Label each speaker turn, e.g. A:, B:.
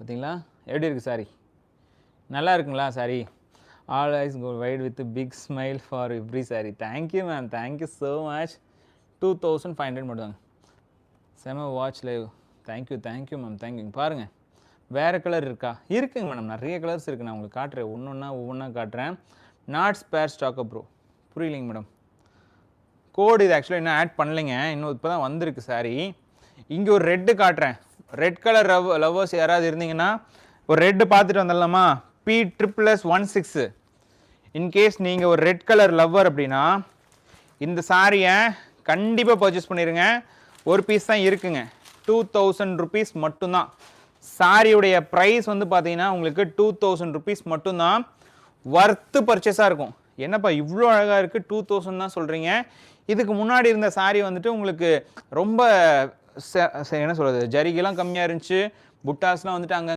A: பார்த்தீங்களா எப்படி இருக்குது சாரி? நல்லா இருக்குங்களா sari? All eyes go wide with big smile for every sari. Thank you ma'am, thank you so much. 2500 மட்டும் தாங்க. செம watch live. Thank you ma'am, thank you. பாருங்கள் வேறு கலர் இருக்கா? இருக்குங்க மேடம், நிறைய கலர்ஸ் இருக்குது. நான் உங்களுக்கு காட்டுறேன், ஒவ்வொன்றா காட்டுறேன். Not spare stock bro. புரியலைங்க மேடம். கோடு இது ஆக்சுவலாக இன்னும் ஆட் பண்ணலைங்க, இன்னும் இப்போ தான் வந்திருக்கு சாரி. இங்கே ஒரு ரெட்டு காட்டுறேன். ரெட் கலர் லவ்வர்ஸ் யாராவது இருந்தீங்கன்னா ஒரு ரெட்டு பார்த்துட்டு வந்துடலாமா? P++16. இன்கேஸ் நீங்கள் ஒரு ரெட் கலர் லவ்வர் அப்படின்னா இந்த சாரியை கண்டிப்பாக பர்ச்சேஸ் பண்ணிடுங்க. ஒரு பீஸ் தான் இருக்குங்க. 2000 rupees மட்டும்தான். சாரியுடைய ப்ரைஸ் வந்து பார்த்தீங்கன்னா உங்களுக்கு 2000 rupees மட்டும்தான். வர்த்து பர்ச்சேஸாக இருக்கும். என்னப்பா இவ்வளோ அழகாக இருக்குது 2000 தான் சொல்கிறீங்க? இதுக்கு முன்னாடி இருந்த சாரி வந்துட்டு உங்களுக்கு ரொம்ப என்ன சொல்கிறது, ஜரிகெல்லாம் கம்மியாக இருந்துச்சு, புட்டாஸ்லாம் வந்துட்டு அங்கே